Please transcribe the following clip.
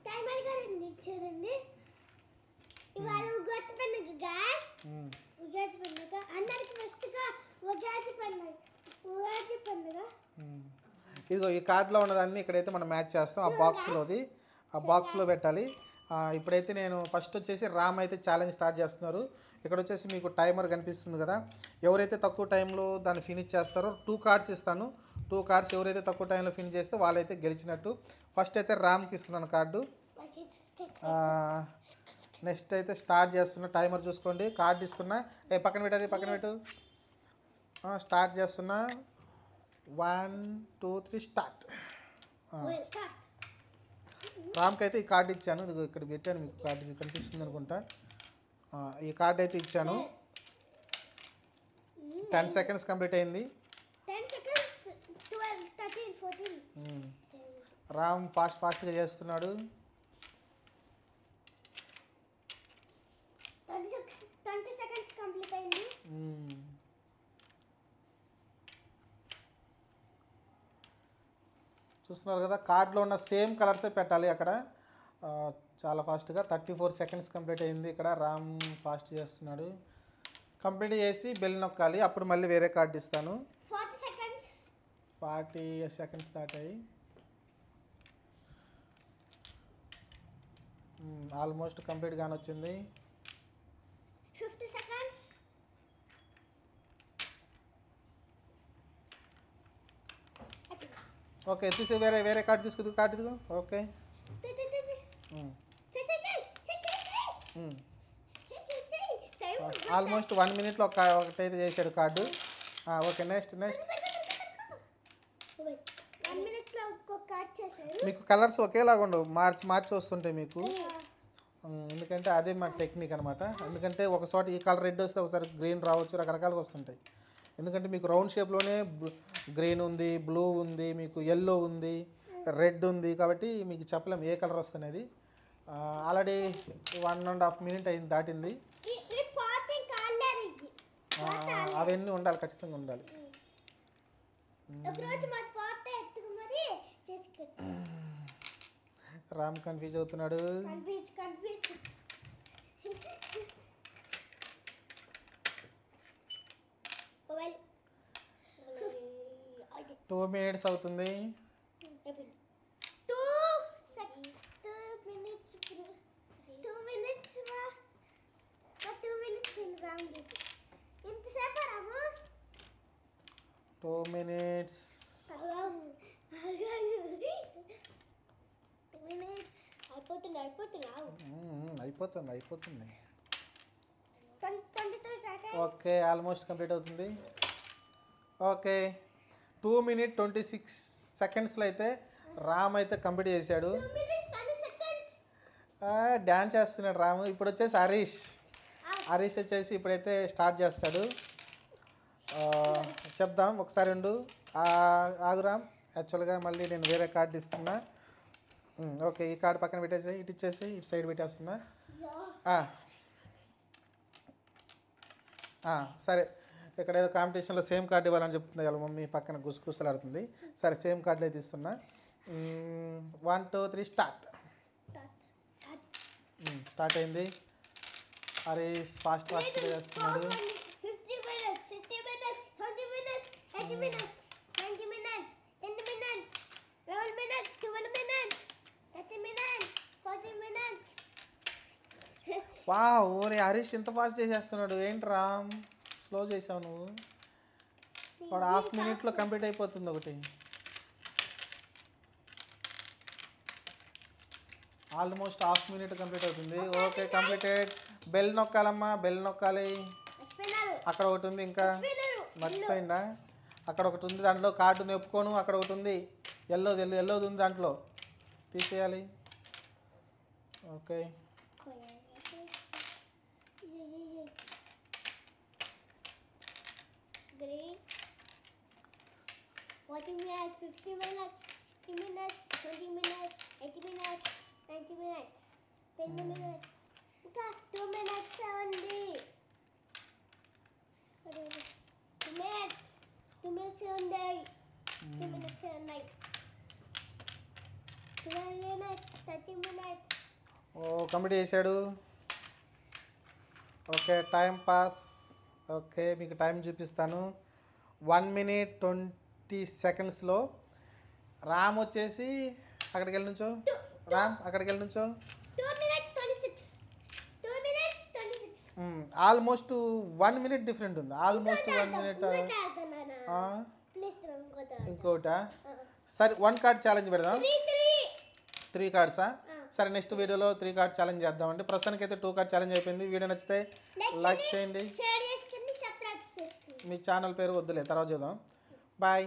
Timer గారండి ఇచ్చారండి. ఇవాళ ఉగాది పండుగ గ్యాస్. ఉగాది పండుగ అందరికి ఫస్ట్గా ఉగాది పండుగ. ఇదిగో ఈ కార్డులో ఉన్నదాన్ని ఇక్కడైతే మనం మ్యాచ్ చేస్తాం. ఆ బాక్స్లో పెట్టాలి. ఇప్పుడైతే నేను ఫస్ట్ వచ్చేసి రామ్ అయితే ఛాలెంజ్ స్టార్ట్ చేస్తున్నారు. ఇక్కడ వచ్చేసి మీకు టైమర్ కనిపిస్తుంది కదా. ఎవరైతే తక్కువ టైంలో దాన్ని ఫినిష్ చేస్తారో 2 కార్డ్స్ ఇస్తాను. 2 కార్డ్స్ ఎవరైతే తక్కువ టైంలో ఫినిష్ చేస్తే వాళ్ళైతే గెలిచినట్టు. ఫస్ట్ అయితే రామ్కి ఇస్తున్నాను కార్డు. నెక్స్ట్ అయితే స్టార్ట్ చేస్తున్నా. టైమర్ చూసుకోండి. కార్డు ఇస్తున్నా. పక్కన పెట్టు. స్టార్ట్ చేస్తున్నా. 1 2 3 స్టార్ట్. రామ్కి అయితే ఈ కార్డు ఇచ్చాను. ఇది ఇక్కడ పెట్టాను. మీకు కార్డు కనిపిస్తుంది అనుకుంటా. ఈ కార్డు అయితే ఇచ్చాను. 10 సెకండ్స్ కంప్లీట్ అయింది. రామ్ ఫాస్ట్గా చేస్తున్నాడు. 20 సెకండ్స్ కంప్లీట్ అయింది. చూస్తున్నారు కదా, కార్డులో ఉన్న సేమ్ కలర్సే పెట్టాలి అక్కడ. చాలా ఫాస్ట్గా 34 సెకండ్స్ కంప్లీట్ అయింది. ఇక్కడ రామ్ ఫాస్ట్ చేస్తున్నాడు. కంప్లీట్ చేసి బెల్ నొక్కాలి. అప్పుడు మళ్ళీ వేరే కార్డు ఇస్తాను. 40 సెకండ్స్ దాటాయి. ఆల్మోస్ట్ కంప్లీట్ గాని వచ్చింది. 50 సెకండ్స్. ఓకే, తీసి వేరే కార్డు తీసుకుంది. కార్డు ఇదిగో. ఓకే, ఆల్మోస్ట్ 1 మినిట్లో ఒకటైతే చేశాడు కార్డు. ఓకే, నెక్స్ట్ మీకు కలర్స్ ఒకేలాగా ఉండవు, మార్చి వస్తుంటాయి మీకు. ఎందుకంటే అదే మా టెక్నిక్ అనమాట. ఎందుకంటే ఒకసారి ఈ కలర్ రెడ్ వస్తే ఒకసారి గ్రీన్ రావచ్చు, రకరకాలుగా వస్తుంటాయి. ఎందుకంటే మీకు రౌండ్ షేప్లోనే గ్రీన్ ఉంది, బ్లూ ఉంది, మీకు ఎల్లో ఉంది, రెడ్ ఉంది. కాబట్టి మీకు చెప్పలేము ఏ కలర్ వస్తున్నది. ఆల్రెడీ 1.5 మినిట్ అయింది, దాటింది. అవన్నీ ఉండాలి, ఖచ్చితంగా ఉండాలి. రామ్ కన్ఫ్యూజ్ అవుతున్నాడు. 2 మినిట్స్ అవుతుంది. 2 మినిట్స్. అయిపోతుంది. ఓకే, ఆల్మోస్ట్ కంప్లీట్ అవుతుంది. ఓకే, 2 మినిట్ 26 సెకండ్స్లో అయితే రామ్ అయితే కంప్లీట్ చేశాడు. డ్యాన్స్ చేస్తున్నాడు రాము. ఇప్పుడు వచ్చేసి హరీష్ వచ్చేసి ఇప్పుడైతే స్టార్ట్ చేస్తాడు. చెప్దాం ఒకసారి ఉండు. ఆగురామ్, యాక్చువల్గా మళ్ళీ నేను వేరే కార్డు ఇస్తున్నా. ఓకే, ఈ కార్డు పక్కన పెట్టేసి ఇటు ఇచ్చేసి ఇటు సైడ్ పెట్టేస్తున్నా. సరే, ఇక్కడ ఏదో కాంపిటీషన్లో సేమ్ కార్డు ఇవ్వాలని చెప్తుంది కదా మమ్మీ, పక్కన గుసగుసలాడుతుంది. సరే, సేమ్ కార్డులు అయితే ఇస్తున్నా. 1 2 3 స్టార్ట్ అయింది. హరీష్ ఫాస్ట్గా చేస్తున్నాడు. 50 minutes, 60 minutes, 20 minutes, 80 minutes, 90 minutes, 10 minutes, 11 minutes, 12 minutes, 30 minutes, 40 minutes. ఓరే హరీష్ ఇంత ఫాస్ట్ చేసేస్తున్నాడు ఏంటి రామ్, స్లో చేసావు నువ్వు. వాడు 1/2 మినిట్లో కంప్లీట్ అయిపోతుంది ఒకటి. ఆల్మోస్ట్ 1/2 మినిట్ కంప్లీట్ అవుతుంది. Okay, completed. బెల్ నొక్కాలమ్మా, బెల్ నొక్కాలి. అక్కడ ఒకటి ఉంది, ఇంకా మర్చిపోయిందా? అక్కడ ఒకటి ఉంది, దాంట్లో కార్డు నొప్పుకోను. అక్కడ ఒకటి ఉంది, ఎల్లోది ఉంది, దాంట్లో తీసేయాలి. Okay, Green. 40 minutes, 50 minutes, 60 minutes, 20 minutes, 80 minutes, 90 minutes, 10 minutes. ఇంకా 2 minutes ఉంది. 2 minutes. 2 minutes ఉంది. 2 minutes ఉన్నాయి. 12 minutes. 30 minutes. ఓ కంప్లీట్ చేశాడు. Okay time pass. ఓకే మీకు టైం చూపిస్తాను. 1 minute 20 secondsలో రామ్ వచ్చేసి అక్కడికి వెళ్ళి నుంచో. రామ్ అక్కడికి వెళ్ళి నుంచో. 2 minutes 26. 2 minutes 26. Almost 1 minute different ఉంది. Almost 1 minute. ప్లీజ్ ఇంకోట సరే 1 card ఛాలెంజ్ పెడదాం. 3 cards. సరే నెక్స్ట్ వీడియోలో 3 card ఛాలెంజ్ చేద్దామండి. ప్రస్తుతానికి అయితే 2 card ఛాలెంజ్ అయిపోయింది. వీడియో నచ్చితే లైక్ చేయండి. షేర్ చేసుకోండి, సబ్స్క్రైబ్ చేసుకోండి. మీ ఛానల్ పేరు వద్దులే, తర్వాత చూద్దాం. బాయ్.